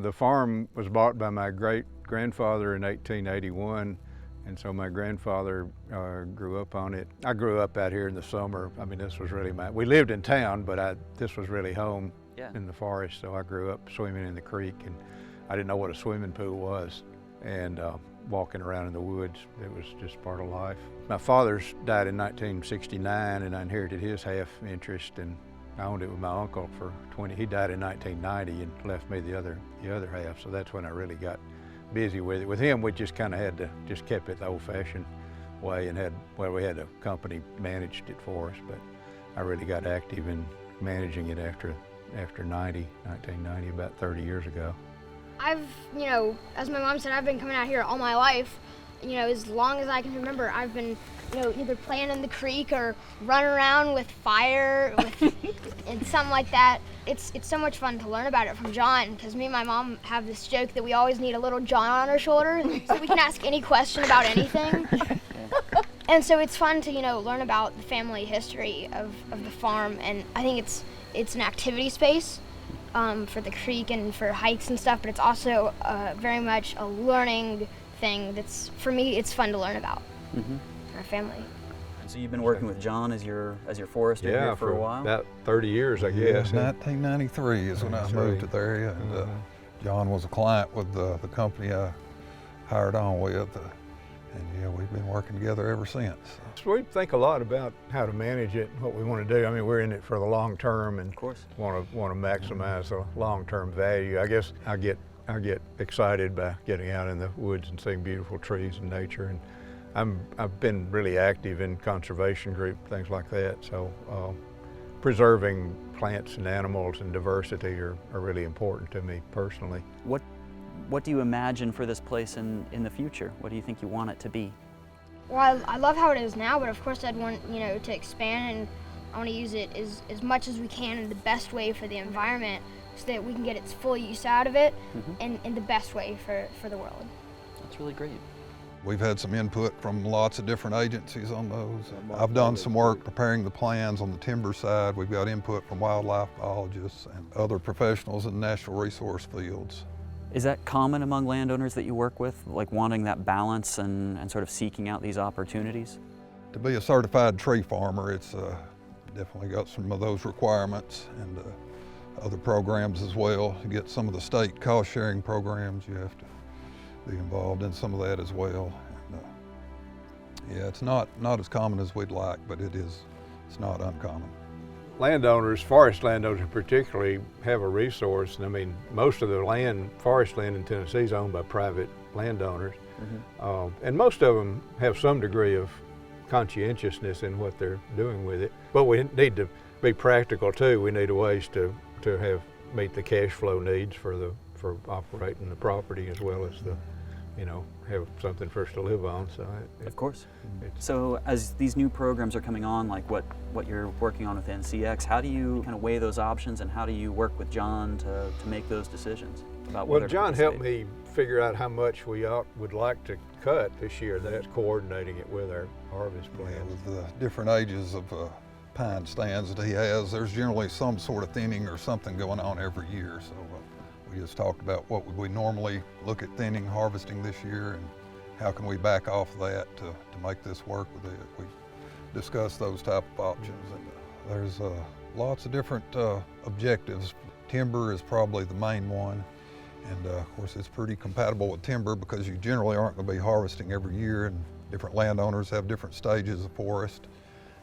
The farm was bought by my great-grandfather in 1881, and so my grandfather grew up on it. I grew up out here in the summer. I mean, this was really we lived in town, but this was really home in the forest, so I grew up swimming in the creek, and I didn't know what a swimming pool was, and walking around in the woods, it was just part of life. My father's died in 1969, and I inherited his half interest, and I owned it with my uncle for 20. He died in 1990 and left me the other half, so that's when I really got busy with it. With him, we just kind of had to, just kept it the old-fashioned way and we had a company managed it for us, but I really got active in managing it after 1990, about 30 years ago. I've, as my mom said, I've been coming out here all my life. As long as I can remember, I've been, either playing in the creek or running around with fire and something like that. It's so much fun to learn about it from John, because me and my mom have this joke that we always need a little John on our shoulder so we can ask any question about anything. And so it's fun to, learn about the family history of the farm, and I think it's an activity space for the creek and for hikes and stuff, but it's also very much a learning thing that's, for me, it's fun to learn about our family. And so you've been working with John as your forester here for a while? About 30 years, I guess. 1993 is when I moved to the area, and John was a client with the company I hired on with, and we've been working together ever since. So we think a lot about how to manage it, what we want to do. I mean, we're in it for the long term, and of course want to maximize the long-term value. I guess I get excited by getting out in the woods and seeing beautiful trees and nature, and I've been really active in conservation group, things like that. So preserving plants and animals and diversity are really important to me personally. What do you imagine for this place in the future? What do you think you want it to be? Well, I love how it is now, but of course I'd want, to expand, and I want to use it as much as we can in the best way for the environment, so that we can get its full use out of it in the best way for the world. That's really great. We've had some input from lots of different agencies on those. I've done some work preparing the plans on the timber side. We've got input from wildlife biologists and other professionals in natural resource fields. Is that common among landowners that you work with, like wanting that balance and sort of seeking out these opportunities? To be a certified tree farmer, it's definitely got some of those requirements, and other programs as well. To get some of the state cost sharing programs, you have to be involved in some of that as well. And, it's not as common as we'd like, but it's not uncommon. Landowners, forest landowners particularly, have a resource. I mean, most of the forest land in Tennessee is owned by private landowners, and most of them have some degree of conscientiousness in what they're doing with it. But we need to be practical too. We need ways to meet the cash flow needs for operating the property, as well as have something for us to live on. So of course. So as these new programs are coming on, like what you're working on with NCX, how do you kind of weigh those options, and how do you work with John to make those decisions about whether? Well, John helped me figure out how much we would like to cut this year. That's coordinating it with our harvest plans. With the different ages of pine stands that he has, there's generally some sort of thinning or something going on every year. So we just talked about what would we normally look at thinning, harvesting this year, and how can we back off of that to make this work with it. We discussed those type of options, and there's lots of different objectives. Timber is probably the main one, and of course it's pretty compatible with timber because you generally aren't going to be harvesting every year, and different landowners have different stages of forest.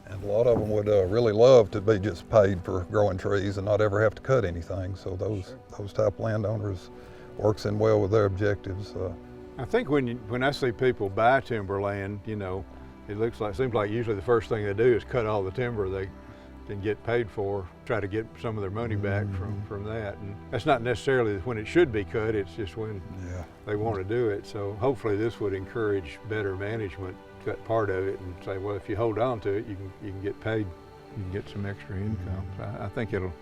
And a lot of them would really love to be just paid for growing trees and not ever have to cut anything. So those type of landowners works in well with their objectives. I think when I see people buy timberland, it seems like usually the first thing they do is cut all the timber they can get paid for, try to get some of their money back from that. And that's not necessarily when it should be cut, it's just when they want to do it. So hopefully this would encourage better management, cut part of it and say, well, if you hold on to it, you can get paid, you can get some extra income. So I think it'll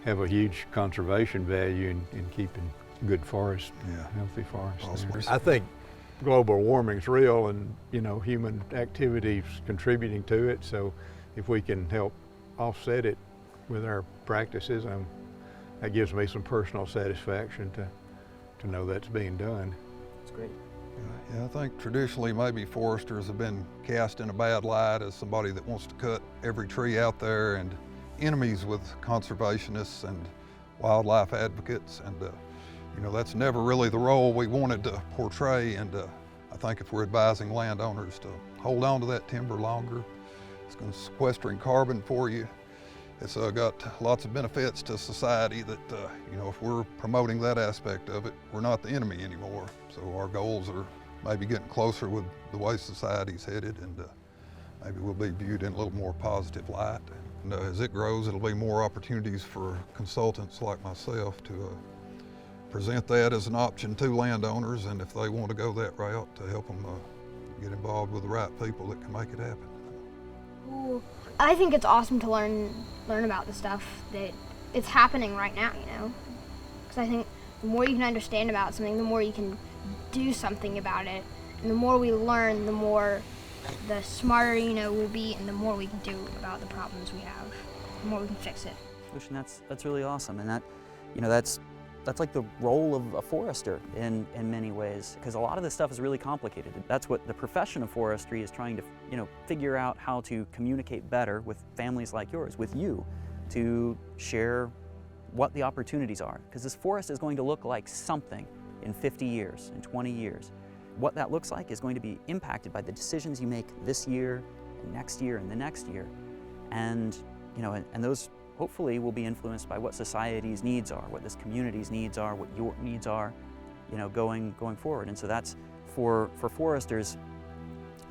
have a huge conservation value in keeping good forest, healthy forest. I think global warming's real, and human activities contributing to it. So if we can help offset it with our practices, that gives me some personal satisfaction to know that's being done. That's great. Yeah, I think traditionally maybe foresters have been cast in a bad light as somebody that wants to cut every tree out there and enemies with conservationists and wildlife advocates, and you know, that's never really the role we wanted to portray. And I think if we're advising landowners to hold on to that timber longer, it's going to sequestering carbon for you. It's got lots of benefits to society that, you know, if we're promoting that aspect of it, we're not the enemy anymore. So our goals are maybe getting closer with the way society's headed, and maybe we'll be viewed in a little more positive light. And as it grows, it'll be more opportunities for consultants like myself to present that as an option to landowners, and if they want to go that route, to help them get involved with the right people that can make it happen. Ooh, I think it's awesome to learn about the stuff that it's happening right now, you know? Because I think the more you can understand about something, the more you can do something about it. And the more we learn, the smarter, you know, we'll be, and the more we can do about the problems we have, the more we can fix it. Lucian, that's really awesome, and that, you know, that's like the role of a forester in many ways, because a lot of this stuff is really complicated. That's what the profession of forestry is trying to, you know, figure out how to communicate better with families like yours, with you, to share what the opportunities are. Because this forest is going to look like something in 50 years, in 20 years. What that looks like is going to be impacted by the decisions you make this year, and next year, and the next year. And, you know, and those hopefully will be influenced by what society's needs are, what this community's needs are, what your needs are, you know, going forward. And so that's, for foresters,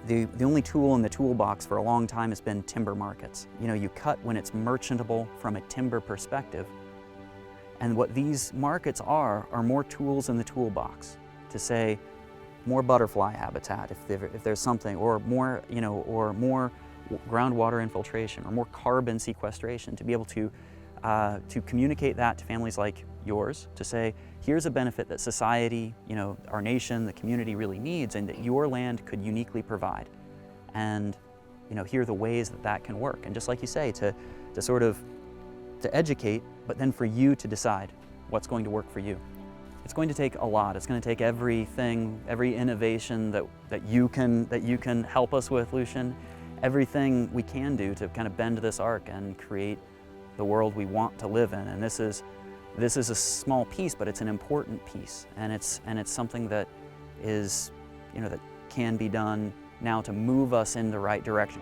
the only tool in the toolbox for a long time has been timber markets. You know, you cut when it's merchantable from a timber perspective. And what these markets are more tools in the toolbox to say more butterfly habitat if there's something, or more, you know, or more groundwater infiltration, or more carbon sequestration, to be able to communicate that to families like yours, to say, here's a benefit that society, you know, our nation, the community really needs, and that your land could uniquely provide. And, you know, here are the ways that that can work. And just like you say, to sort of, to educate, but then for you to decide what's going to work for you. It's going to take a lot. It's going to take everything, every innovation that you can help us with, Lucian. Everything we can do to kind of bend this arc and create the world we want to live in. And this is a small piece, but it's an important piece, and it's something that is, you know, that can be done now to move us in the right direction.